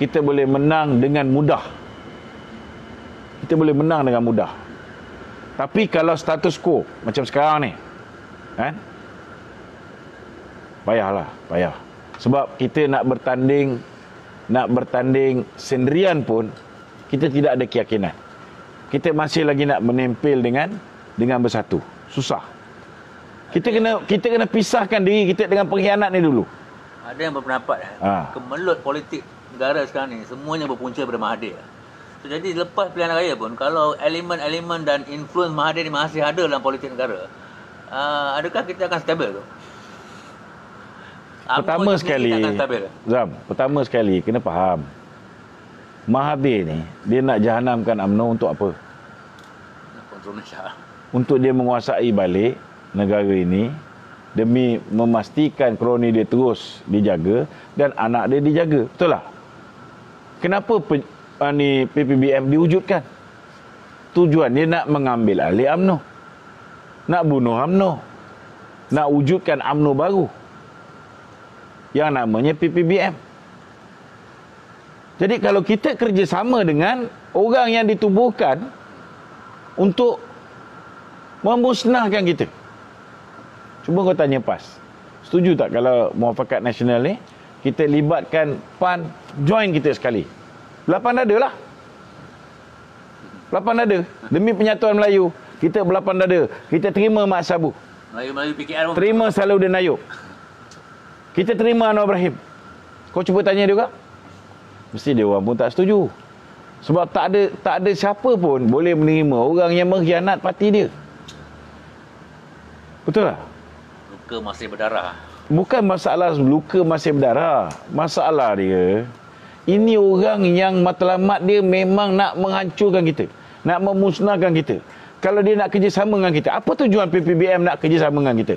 A: kita boleh menang dengan mudah. Kita boleh menang dengan mudah. Tapi kalau status quo macam sekarang ni, payahlah. Sebab kita nak bertanding sendirian pun kita tidak ada keyakinan. Kita masih lagi nak menempel dengan bersatu. Susah. Kita kena pisahkan diri kita dengan pengkhianat ni dulu.
C: Ada yang berpendapat kemelut politik negara sekarang ni semuanya berpunca daripada Mahathir. So, jadi lepas pilihan raya pun, kalau elemen-elemen dan influence Mahathir ni masih ada dalam politik negara, adakah kita akan stabil tu?
A: Pertama sekali kena faham, Mahathir ni dia nak jahanamkan UMNO untuk apa? Untuk dia menguasai balik negara ini demi memastikan kroni dia terus dijaga dan anak dia dijaga. Betul tak? Kenapa PPBM diwujudkan? Tujuan dia nak mengambil alih UMNO, nak bunuh UMNO, nak wujudkan UMNO baru yang namanya PPBM. Jadi kalau kita kerjasama dengan orang yang ditubuhkan untuk memusnahkan kita, cuba kau tanya PAS, setuju tak kalau Muafakat Nasional ni kita libatkan PAN, join kita sekali. 8 dada lah. 8 dada. Demi penyatuan Melayu, kita ber8 dada. Kita terima Mat Sabu.
C: Melayu PKR pun.
A: Terima Salahuddin Ayub. Kita terima Anwar Ibrahim. Kau cuba tanya dia juga. Mesti dia orang pun tak setuju. Sebab tak ada siapa pun boleh menerima orang yang mengkhianat parti dia. Betul tak?
C: Luka masih berdarah.
A: Bukan masalah luka masih berdarah. Masalah dia, ini orang yang matlamat dia memang nak menghancurkan kita. Nak memusnahkan kita. Kalau dia nak kerjasama dengan kita, apa tujuan PPBM nak kerjasama dengan kita?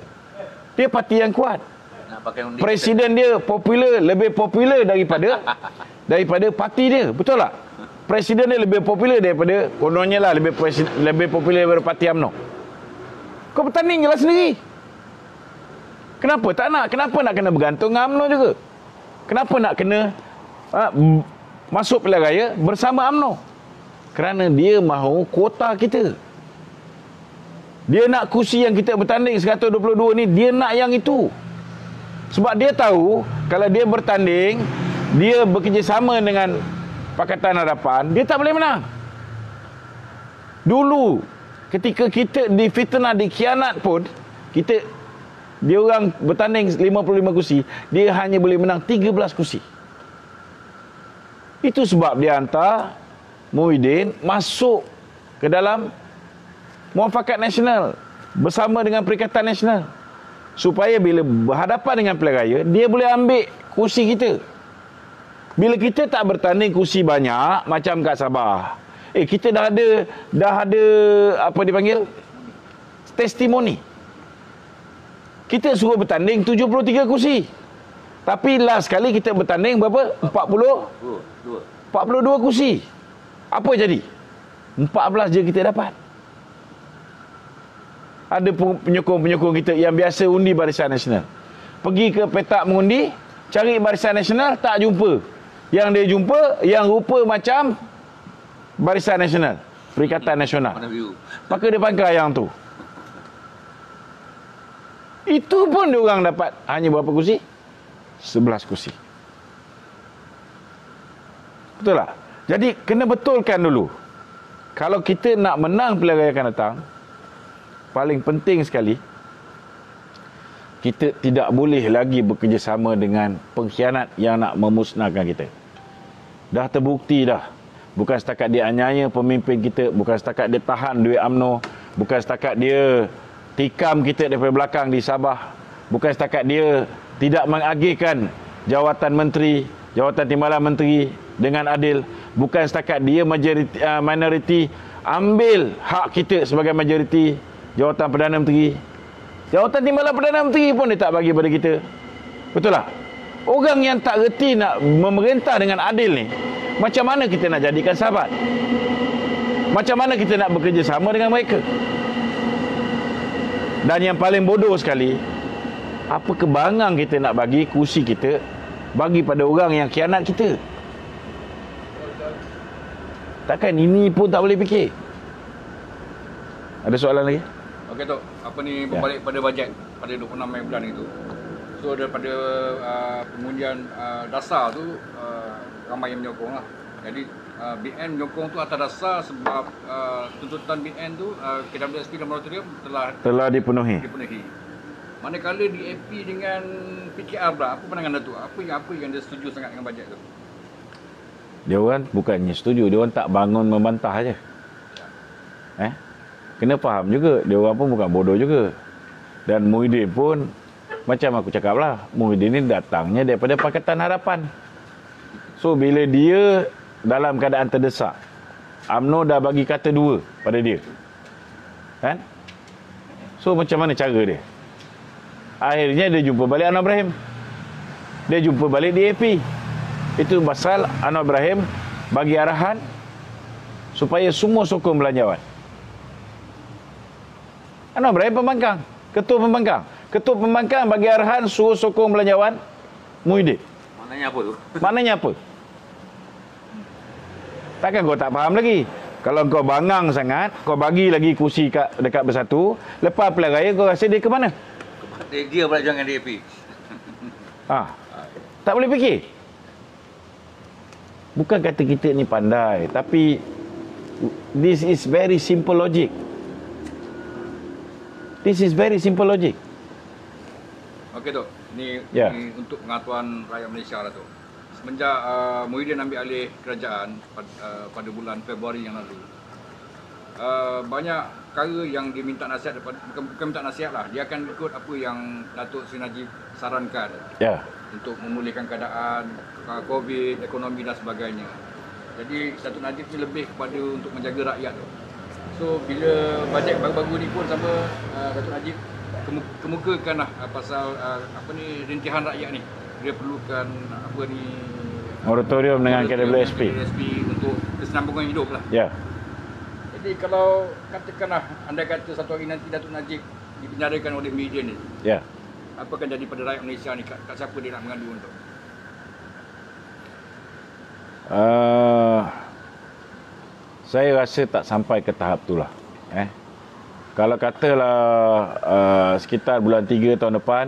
A: Dia parti yang kuat.
C: Nak pakai undi.
A: Presiden dia popular, lebih popular daripada parti dia. Betul tak? Presiden dia lebih popular daripada, kononnya lah lebih popular daripada parti UMNO. Kau bertanding jelas sendiri. Kenapa tak nak? Kenapa nak kena bergantung dengan UMNO juga? Kenapa nak kena masuk pilihan raya bersama UMNO? Kerana dia mahu kuota kita. Dia nak kursi yang kita bertanding 122 ni, dia nak yang itu. Sebab dia tahu kalau dia bertanding, dia bekerjasama dengan Pakatan Harapan, dia tak boleh menang. Dulu ketika kita difitnah, dikhianat pun, dia orang bertanding 55 kursi, dia hanya boleh menang 13 kursi. Itu sebab dia hantar Muhyiddin masuk ke dalam Muafakat Nasional bersama dengan Perikatan Nasional, supaya bila berhadapan dengan pilihan raya, dia boleh ambil kursi kita. Bila kita tak bertanding kursi banyak macam kat Sabah, kita dah ada apa dipanggil, testimoni. Kita suruh bertanding 73 kursi. Tapi last kali kita bertanding berapa? 42 kursi. Apa jadi? 14 je kita dapat. Ada penyokong-penyokong kita yang biasa undi Barisan Nasional, pergi ke petak mengundi, cari Barisan Nasional, tak jumpa. Yang dia jumpa, yang rupa macam Barisan Nasional, Perikatan Nasional. Maka dia pangkal yang tu. Itu pun dia orang dapat hanya berapa kursi? 11 kursi. Betul tak? Jadi kena betulkan dulu. Kalau kita nak menang pilihan raya akan datang, paling penting sekali, kita tidak boleh lagi bekerjasama dengan pengkhianat yang nak memusnahkan kita. Dah terbukti dah. Bukan setakat dia aniaya pemimpin kita, bukan setakat dia tahan duit UMNO, bukan setakat dia tikam kita daripada belakang di Sabah, bukan setakat dia tidak mengagihkan jawatan menteri, jawatan timbalan menteri dengan adil, bukan setakat dia minoriti ambil hak kita sebagai majoriti, jawatan Perdana Menteri, jawatan timbalan Perdana Menteri pun dia tak bagi pada kita. Betul tak? Orang yang tak reti nak memerintah dengan adil ni, macam mana kita nak jadikan sahabat? Macam mana kita nak bekerja sama dengan mereka? Dan yang paling bodoh sekali, apa kebanggaan kita nak bagi kursi kita bagi pada orang yang khianat kita? Takkan ini pun tak boleh fikir? Ada soalan lagi?
B: Okey Tok, apa ni berbalik pada bajet pada 26 Mei bulan itu. So daripada pengundian dasar tu ramai yang menyokong lah. Jadi BN menyokong tu atas dasar sebab tuntutan BN tu KWSP dan moratorium telah dipenuhi. Manakala DAP dengan PKR pula, apa pandangan Datuk? Apa yang dia setuju sangat dengan bajet tu?
A: Dia orang bukannya setuju, dia orang tak bangun membantah aje. Kena faham juga, dia orang pun bukan bodoh juga. Dan Muhyiddin pun, macam aku cakap lah, Muhyiddin ni datangnya daripada Pakatan Harapan. So bila dia dalam keadaan terdesak, UMNO dah bagi kata 2 pada dia, kan? So macam mana cara dia? Akhirnya dia jumpa balik Anwar Ibrahim, dia jumpa balik DAP. Itu pasal Anwar Ibrahim bagi arahan supaya semua sokong belanjawan. Anwar Ibrahim pembangkang, ketua pembangkang. Ketua pembangkang bagi arahan suruh sokong belanjawan Muhyiddin.
C: Maknanya apa tu?
A: Maknanya apa? Takkan kau tak faham lagi? Kalau kau bangang sangat, kau bagi lagi kursi dekat Bersatu, lepas pilihan raya kau rasa dia ke mana?
C: Dia pula jangan DAP.
A: Tak boleh fikir. Bukan kata kita ni pandai, tapi this is very simple logic. This is very simple logic.
B: Okey Tok, ni untuk pengetahuan rakyat Malaysia lah Tok. Semenjak Muhyiddin ambil alih kerajaan pada bulan Februari yang lalu, banyak perkara yang dia minta nasihat daripada, bukan minta nasihat lah, dia akan ikut apa yang Datuk Seri Najib sarankan untuk memulihkan keadaan COVID, ekonomi dan sebagainya. Jadi Datuk Najib ni lebih kepada untuk menjaga rakyat tu. So bila bajet baru-baru ni pun sama Datuk Najib kemukakan lah pasal rintihan rakyat ni. Dia perlukan
A: moratorium dengan KWSP
B: untuk kesinambungan hidup lah. Jadi kalau katakanlah anda kata satu hari nanti Datuk Najib dipenjarakan oleh media ni, apa akan jadi pada rakyat Malaysia ni? Kat siapa dia nak mengadu untuk?
A: Saya rasa tak sampai ke tahap itulah. Kalau katalah sekitar bulan 3 tahun depan,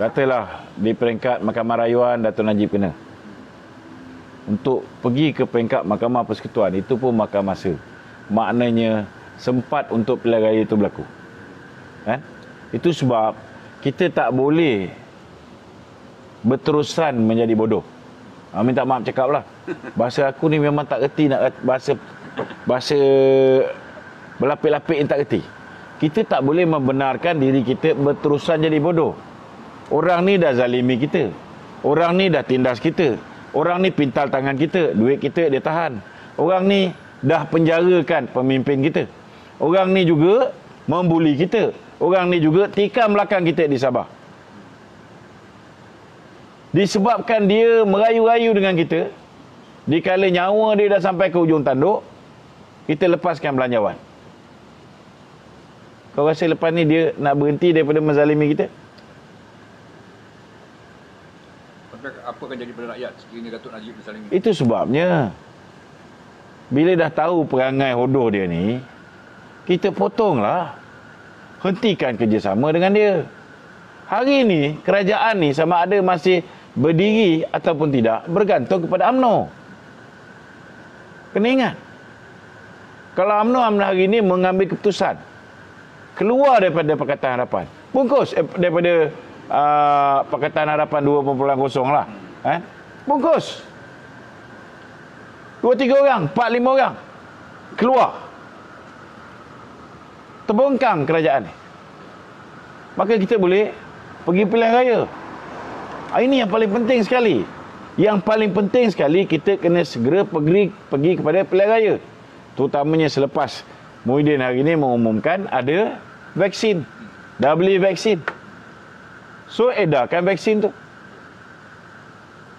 A: katalah di peringkat Mahkamah Rayuan Datuk Najib kena. Untuk pergi ke peringkat Mahkamah Persekutuan, itu pun makan masa. Maknanya sempat untuk pilihan raya itu berlaku. Itu sebab kita tak boleh berterusan menjadi bodoh. Minta maaf cakap lah. Bahasa aku ni memang tak reti nak bahasa berlapik-lapik yang tak reti. Kita tak boleh membenarkan diri kita berterusan jadi bodoh. Orang ni dah zalimi kita. Orang ni dah tindas kita. Orang ni pintal tangan kita. Duit kita dia tahan. Orang ni dah penjarakan pemimpin kita. Orang ni juga membuli kita. Orang ni juga tikam belakang kita di Sabah. Disebabkan dia merayu-rayu dengan kita, dikala nyawa dia dah sampai ke hujung tanduk, kita lepaskan belanjawan. Kau rasa lepas ni dia nak berhenti daripada menzalimi kita?
B: Apa akan jadi pada rakyat sekiranya Datuk Najib menzalimi?
A: Itu sebabnya bila dah tahu perangai hodoh dia ni, kita potonglah. Hentikan kerjasama dengan dia. Hari ni kerajaan ni sama ada masih berdiri ataupun tidak bergantung kepada UMNO. Kena ingat, kalau UMNO hari ini mengambil keputusan keluar daripada Pakatan Harapan, bungkus daripada Pakatan Harapan 2.0 lah, bungkus 2-3 orang, 4-5 orang keluar, terbongkang kerajaan ni, maka kita boleh pergi pilihan raya. Ini yang paling penting sekali. Yang paling penting sekali, kita kena segera pergi kepada pilihan raya. Terutamanya selepas Muhyiddin hari ini mengumumkan ada vaksin. Dah beli vaksin. So edarkan vaksin tu.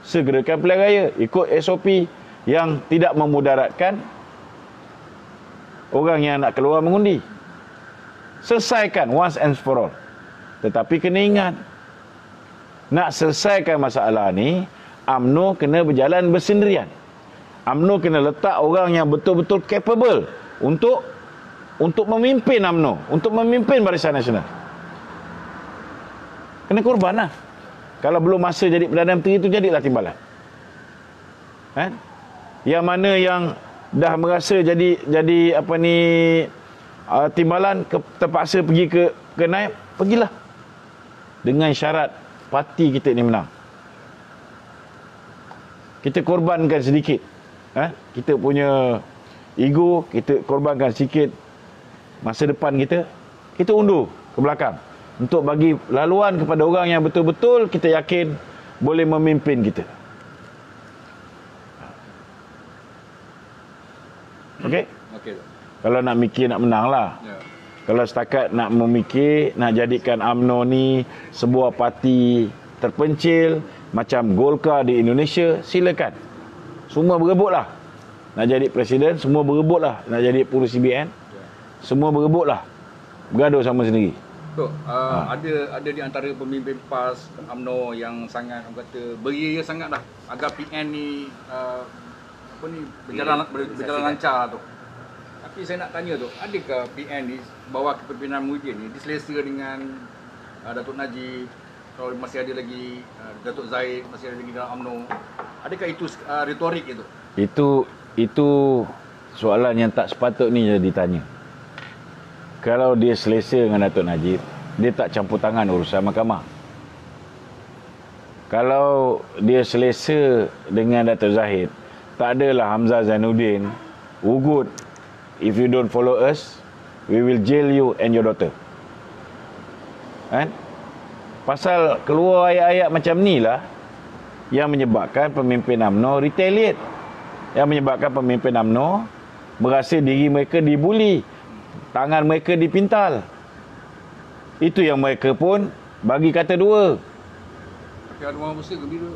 A: Segerakan pilihan raya. Ikut SOP yang tidak memudaratkan orang yang nak keluar mengundi. Selesaikan once and for all. Tetapi kena ingat, nak selesaikan masalah ni, UMNO kena berjalan bersendirian. UMNO kena letak orang yang betul-betul capable untuk memimpin UMNO, untuk memimpin Barisan Nasional. Kena korban lah. Kalau belum masa jadi Perdana Menteri itu, jadilah timbalan. Yang mana yang dah merasa jadi timbalan, terpaksa pergi ke naib, pergilah. Dengan syarat parti kita ni menang. Kita korbankan sedikit kita punya ego, kita korbankan sedikit masa depan kita, kita undur ke belakang untuk bagi laluan kepada orang yang betul-betul kita yakin boleh memimpin kita. Okey? Kalau nak mikir nak menang lah. Kalau setakat nak memikir, nak jadikan UMNO ni sebuah parti terpencil macam Golkar di Indonesia, silakan. Semua berebutlah. Nak jadi presiden, semua berebutlah. Nak jadi pengurusi BN, semua berebutlah. Bergaduh sama sendiri.
B: Tok, ada di antara pemimpin PAS UMNO yang sangat, orang kata, beria sangatlah agar PN ni berjalan lancar tu. Tapi saya nak tanya tu, adakah PN di bawah kepimpinan Muhyiddin ni diselesa dengan Datuk Najib kalau masih ada lagi Datuk Zahid, masih ada lagi dalam UMNO, adakah itu retorik itu?
A: Itu soalan yang tak sepatutnya ditanya. Kalau dia selesa dengan Datuk Najib, dia tak campur tangan urusan mahkamah. Kalau dia selesa dengan Datuk Zahid, tak adalah Hamzah Zainuddin ugut, if you don't follow us, we will jail you and your daughter. Kan? Pasal keluar ayat-ayat macam ni lah yang menyebabkan pemimpin UMNO retaliate, yang menyebabkan pemimpin UMNO merasa diri mereka dibuli, tangan mereka dipintal. Itu yang mereka pun bagi kata dua.
B: Tapi Anwar Musa gembira.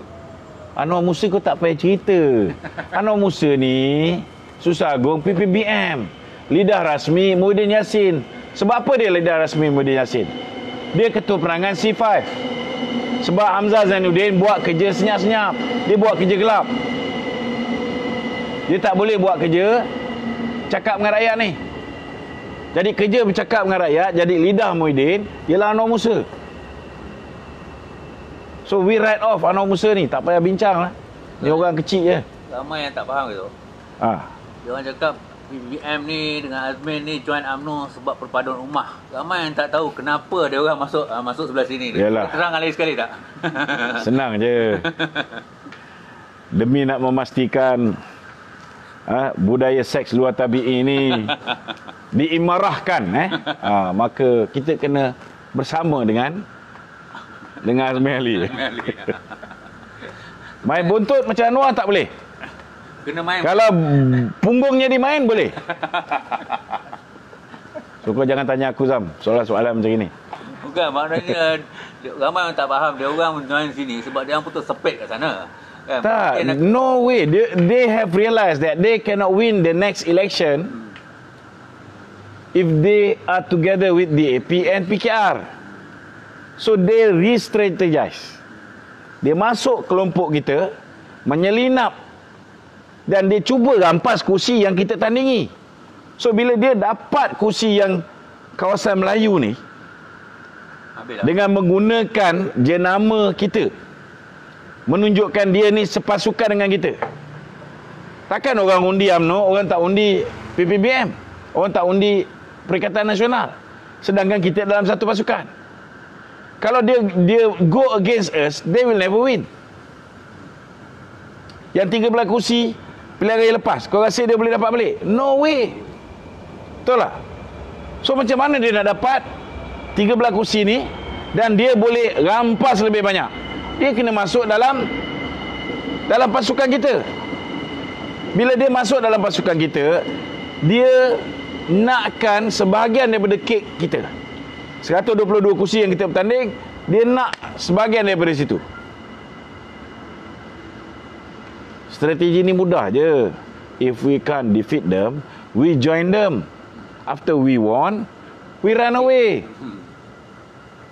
A: Anwar Musa kau tak payah cerita. Anwar Musa ni Susah Agung PPBM, lidah rasmi Muhyiddin Yassin. Sebab apa dia lidah rasmi Muhyiddin Yassin? Dia ketua perangan C5. Sebab Hamzah Zainuddin buat kerja senyap-senyap, dia buat kerja gelap. Dia tak boleh buat kerja cakap dengan rakyat ni. Jadi kerja bercakap dengan rakyat, jadi lidah Muhyiddin ialah Anwar Musa. So we write off Anwar Musa ni, tak payah bincang lah. Ni orang kecil je.
C: Ramai yang tak faham gitu. Dia orang cakap PPBM ni dengan Azmin ni join UMNO sebab perpaduan ummah. Ramai yang tak tahu kenapa dia orang masuk sebelah sini.
A: Yalah.
C: Terang lagi sekali tak?
A: Senang je. Demi nak memastikan budaya seks luar tabi'i ni diimarahkan, maka kita kena bersama dengan Azmi Ali. Main buntut macam Anwar tak boleh.
C: Kena main.
A: Kalau punggungnya dimain boleh. So kau jangan tanya aku, Zam, soalan-soalan macam ini.
C: Bukan, maknanya ramai orang tak faham dia orang join sini sebab dia orang putus sepit kat sana. Kan?
A: Tak, no way. They have realised that they cannot win the next election if they are together with DAP and PKR. So they re-strategize. Dia masuk kelompok kita, menyelinap, dan dia cuba rampas kursi yang kita tandingi. So bila dia dapat kursi yang kawasan Melayu ni, dengan menggunakan jenama kita, menunjukkan dia ni sepasukan dengan kita. Takkan orang undi UMNO, orang tak undi PPBM, orang tak undi Perikatan Nasional, sedangkan kita dalam satu pasukan. Kalau dia go against us, they will never win. Yang 13 kursi pilihan raya lepas, kau rasa dia boleh dapat balik? No way. Betul tak? So macam mana dia nak dapat 13 kursi ni dan dia boleh rampas lebih banyak? Dia kena masuk dalam pasukan kita. Bila dia masuk dalam pasukan kita, dia nakkan sebahagian daripada kek kita. 122 kursi yang kita bertanding, dia nak sebahagian daripada situ. Strategi ni mudah je. If we can't defeat them, we join them. After we won, we run away.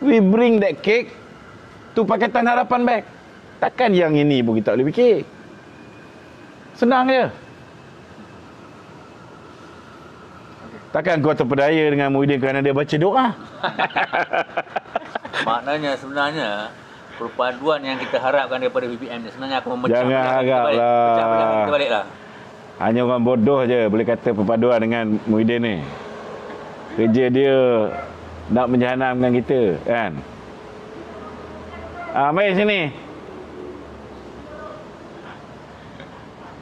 A: We bring that cake to Pakatan Harapan back. Takkan yang ini pun kita boleh fikir. Senang je. Takkan kau terpedaya dengan Muhyiddin kerana dia baca doa.
C: Maknanya sebenarnya perpaduan yang kita harapkan daripada BBM ni sebenarnya akan memecah
A: Jangan haraplah.
C: Kita balik lah.
A: Hanya orang bodoh je boleh kata perpaduan dengan Muhyiddin ni. Kerja dia nak menjahanamkan kita, kan? Mari sini.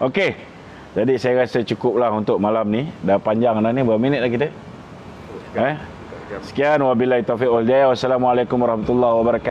A: Okey. Jadi saya rasa cukuplah untuk malam ni. Dah panjang dah ni. Berapa minit dah kita? Sekian. Wabillahi taufiq wal hidayah. Wassalamualaikum warahmatullahi wabarakatuh.